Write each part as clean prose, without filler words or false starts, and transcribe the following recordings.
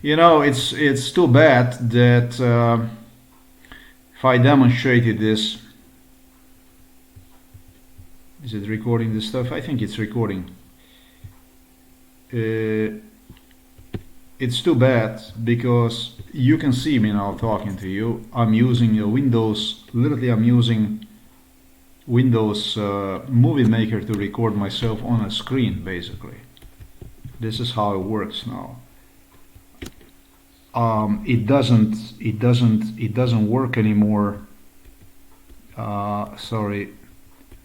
You know, it's too bad that if I demonstrated this, is it recording this stuff? I think it's recording. It's too bad because you can see me now talking to you. I'm using a Windows, literally I'm using Windows Movie Maker to record myself on a screen, basically. This is how it works now. It doesn't work anymore. Sorry,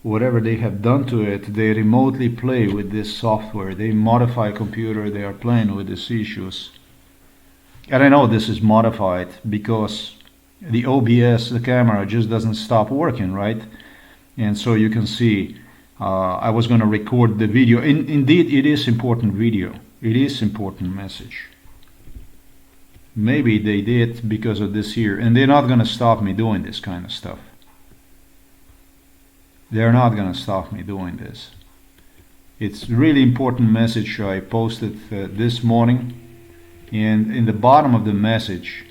whatever they have done to it, they remotely play with this software. They modify a computer, they are playing with these issues. And I know this is modified because the OBS, the camera, just doesn't stop working, right? And so you can see I was going to record the video. Indeed, it is important video. It is important message. Maybe they did because of this here, and they're not going to stop me doing this kind of stuff. They're not going to stop me doing this. It's really important message I posted this morning, and in the bottom of the message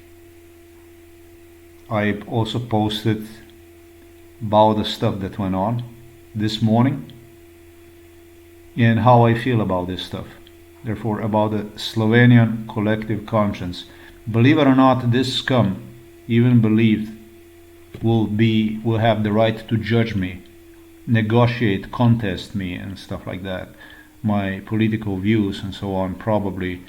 I also posted about the stuff that went on this morning and how I feel about this stuff. Therefore, about the Slovenian collective conscience. Believe it or not, this scum, even believed, will have the right to judge me, negotiate, contest me, and stuff like that. My political views and so on. Probably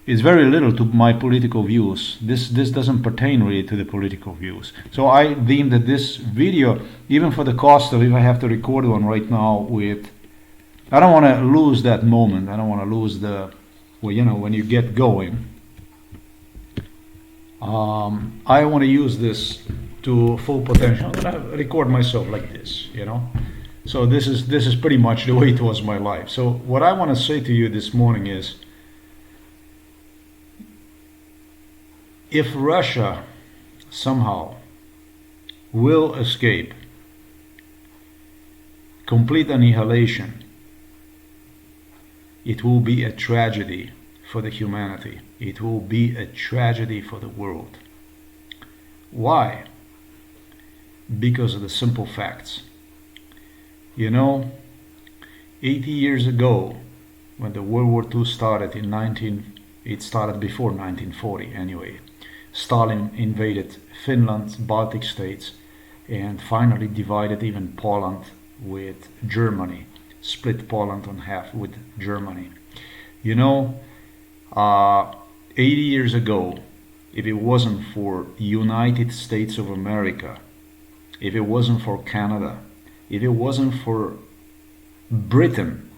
it's very little to my political views. This doesn't pertain really to the political views. So I deem that this video, even for the cost of if I have to record one right now with, I don't want to lose that moment. I don't want to lose the, well, you know, when you get going. I want to use this to full potential. I'm gonna record myself like this, you know. So this is pretty much the way it was my life. So what I want to say to you this morning is, if Russia somehow will escape complete annihilation, it will be a tragedy for the humanity. It will be a tragedy for the world. Why? Because of the simple facts. You know, 80 years ago, when the World War II started it started before 1940 anyway. Stalin invaded Finland, Baltic states, and finally divided even Poland with Germany, split Poland in half with Germany. You know, 80 years ago, if it wasn't for United States of America, if it wasn't for Canada, if it wasn't for Britain,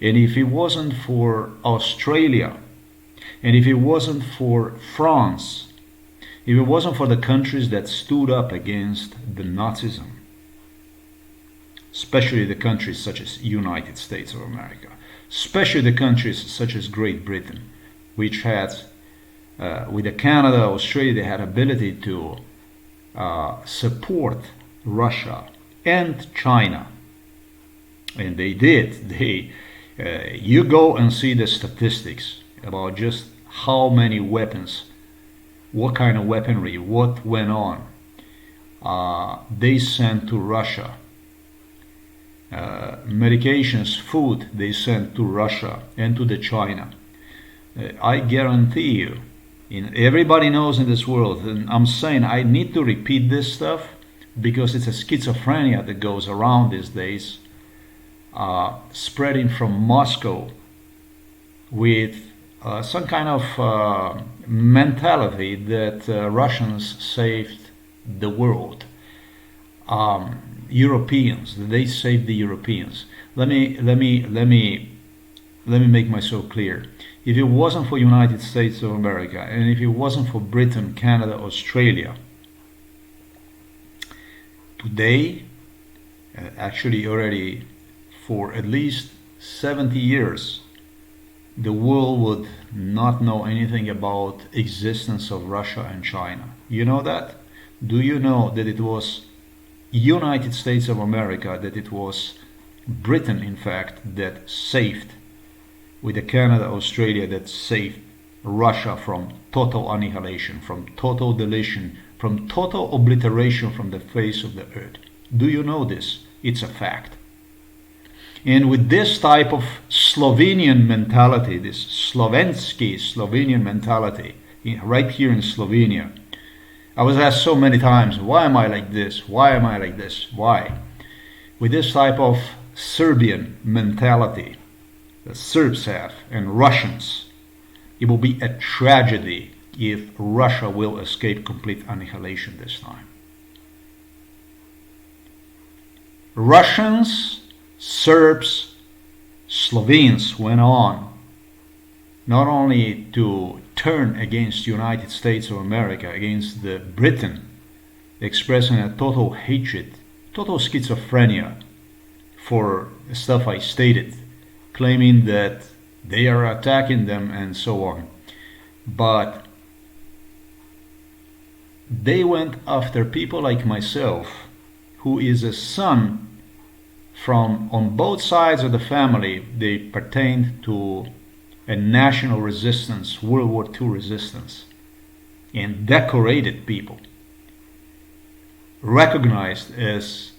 and if it wasn't for Australia, and if it wasn't for France, if it wasn't for the countries that stood up against the Nazism, especially the countries such as United States of America, especially the countries such as Great Britain, which had, with the Canada, Australia, they had ability to support Russia and China, and they did. You go and see the statistics about just how many weapons, what kind of weaponry, what went on. They sent to Russia. Medications, food, they sent to Russia and to the China. I guarantee you, everybody knows in this world, and I'm saying I need to repeat this stuff because it's a schizophrenia that goes around these days, spreading from Moscow with some kind of mentality that Russians saved the world. Europeans, they saved the Europeans. Let me make myself clear. If it wasn't for United States of America, and if it wasn't for Britain, Canada, Australia, today, actually already for at least 70 years, the world would not know anything about existence of Russia and China. You know that? Do you know that it was United States of America, that it was Britain, in fact, that saved with the Canada, Australia that saved Russia from total annihilation, from total deletion, from total obliteration from the face of the earth. Do you know this? It's a fact. And with this type of Slovenian mentality, this Slovenian mentality, right here in Slovenia, I was asked so many times, why am I like this? Why am I like this? Why? With this type of Serbian mentality that Serbs have and Russians, it will be a tragedy if Russia will escape complete annihilation this time. Russians, Serbs, Slovenes went on not only to turn against the United States of America, against the Britain, expressing a total hatred, total schizophrenia for the stuff I stated, claiming that they are attacking them and so on. But they went after people like myself, who is a son from, on both sides of the family, they pertained to a national resistance, World War II resistance, and decorated people, recognized as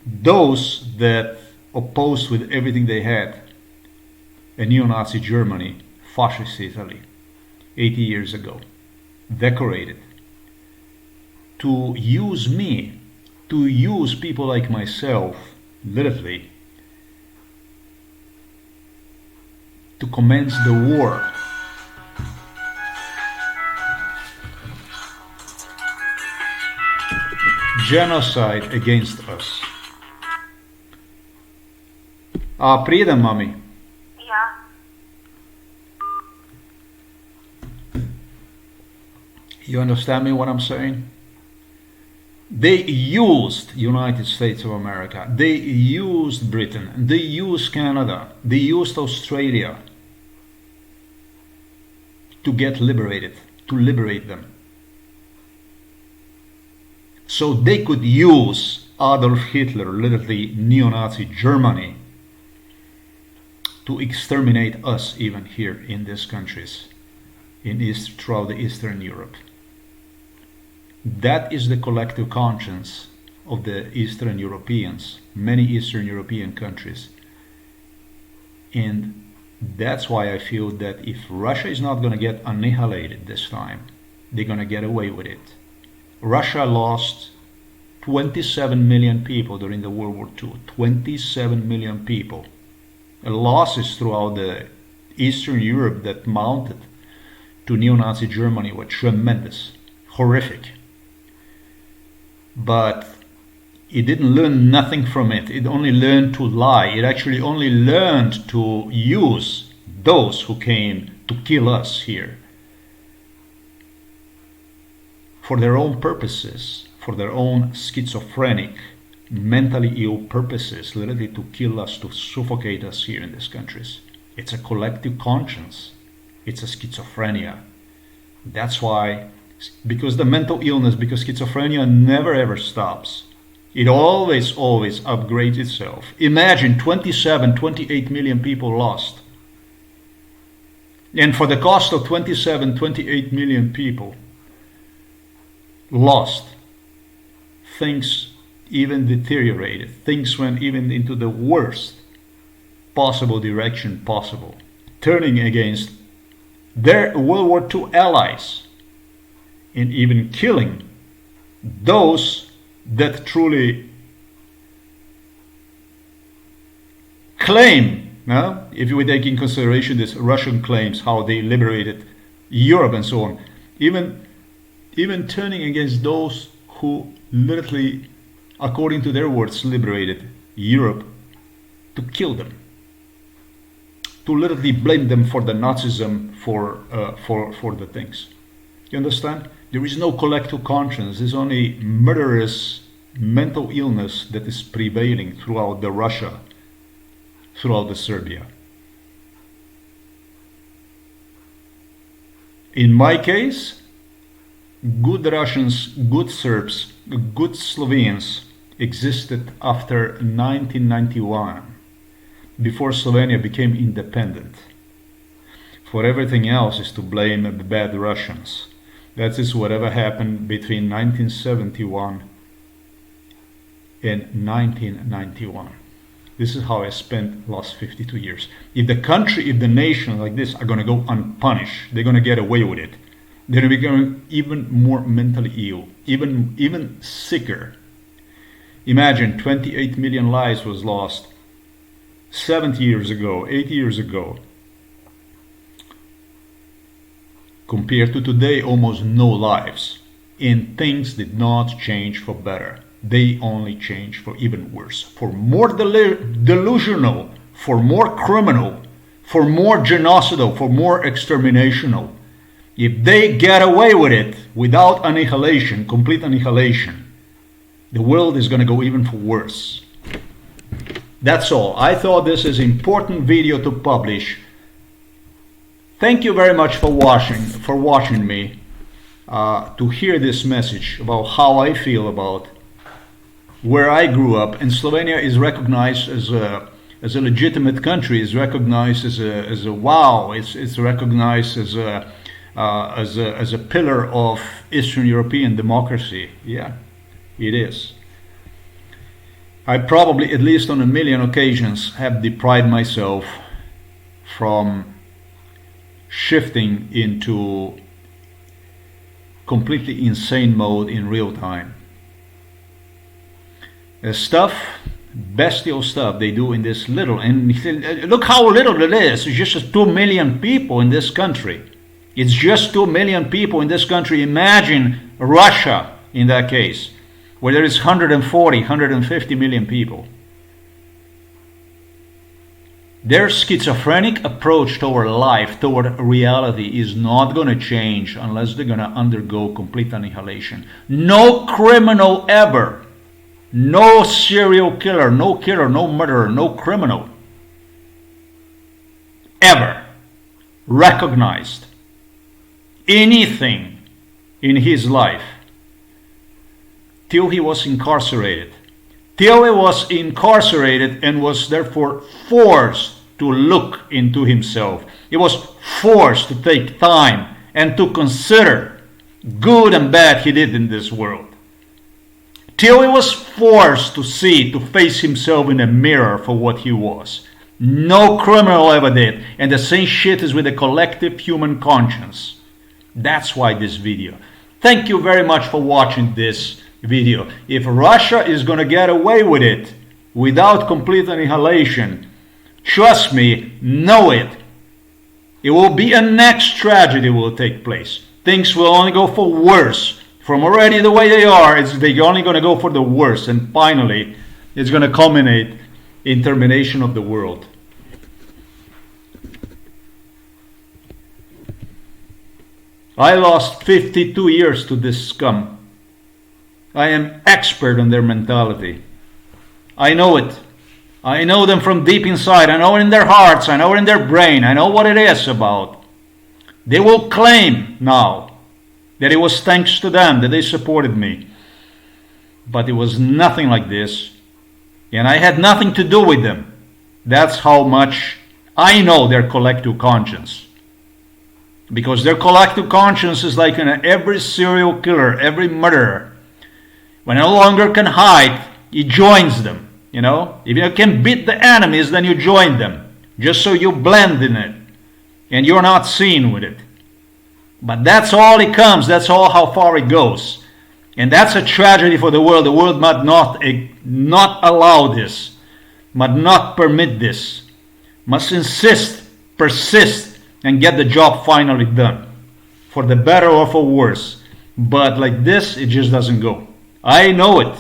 those that opposed with everything they had a neo-Nazi Germany, fascist Italy, 80 years ago, decorated, to use me, to use people like myself, literally, to commence the war. Genocide against us. Prijedem, mami. You understand me what I'm saying? They used United States of America, they used Britain, they used Canada, they used Australia to get liberated, to liberate them. So they could use Adolf Hitler, literally neo-Nazi Germany, to exterminate us even here in these countries, throughout the Eastern Europe. That is the collective conscience of the Eastern Europeans, many Eastern European countries. And that's why I feel that if Russia is not going to get annihilated this time, they're going to get away with it. Russia lost 27 million people during the World War II. 27 million people. The losses throughout the Eastern Europe that mounted to neo-Nazi Germany were tremendous, horrific. But it didn't learn nothing from it. It only learned to lie. It actually only learned to use those who came to kill us here for their own purposes, for their own schizophrenic, mentally ill purposes, literally to kill us, to suffocate us here in these countries. It's a collective conscience. It's a schizophrenia. That's why, because the mental illness, because schizophrenia never ever stops. It always upgrades itself. Imagine 28 million people lost. And for the cost of 28 million people lost, things even deteriorated. Things went even into the worst possible direction possible, turning against their World War II allies and even killing those that truly claim, if you take in consideration this Russian claims, how they liberated Europe and so on, even turning against those who literally, according to their words, liberated Europe, to kill them, to literally blame them for the Nazism, for the things. You understand? There is no collective conscience. There's only murderous mental illness that is prevailing throughout the Russia, throughout the Serbia. In my case, good Russians, good Serbs, good Slovenes existed after 1991, before Slovenia became independent. For everything else is to blame the bad Russians. That is whatever happened between 1971 and 1991. This is how I spent last 52 years. If the country, if the nation like this are going to go unpunished, they're going to get away with it. They're going to become even more mentally ill, even sicker. Imagine 28 million lives was lost 70 years ago, 80 years ago. Compared to today, almost no lives. And things did not change for better. They only change for even worse. For more delusional, for more criminal, for more genocidal, for more exterminational. If they get away with it without annihilation, complete annihilation, the world is going to go even for worse. That's all. I thought this is an important video to publish. Thank you very much for watching me, to hear this message about how I feel about where I grew up. And Slovenia is recognized as a legitimate country. Is recognized as a wow. It's recognized as a pillar of Eastern European democracy. Yeah, it is. I probably, at least on a million occasions, have deprived myself from shifting into completely insane mode in real time. Bestial stuff they do in this little, and look how little it is. It's just 2 million people in this country. It's just 2 million people in this country. Imagine Russia in that case, where there is 140, 150 million people. Their schizophrenic approach toward life, toward reality, is not going to change unless they're going to undergo complete annihilation. No criminal ever, no serial killer, no murderer, no criminal ever recognized anything in his life till he was incarcerated. Till he was incarcerated and was therefore forced to look into himself. He was forced to take time and to consider good and bad he did in this world. Till he was forced to see, to face himself in a mirror for what he was. No criminal ever did. And the same shit is with the collective human conscience. That's why this video. Thank you very much for watching this video. If Russia is going to get away with it without complete annihilation, trust me, know it. It will be a next tragedy will take place. Things will only go for worse. From already the way they are, they're only going to go for the worse. And finally, it's going to culminate in termination of the world. I lost 52 years to this scum. I am expert on their mentality. I know it. I know them from deep inside. I know it in their hearts. I know it in their brain. I know what it is about. They will claim now that it was thanks to them that they supported me. But it was nothing like this. And I had nothing to do with them. That's how much I know their collective conscience. Because their collective conscience is like every serial killer, every murderer. When no longer can hide, he joins them. You know, if you can beat the enemies, then you join them. Just so you blend in it. And you're not seen with it. But that's all it comes. That's all how far it goes. And that's a tragedy for the world. The world must not allow this. Must not permit this. Must insist, persist, and get the job finally done. For the better or for worse. But like this, it just doesn't go. I know it.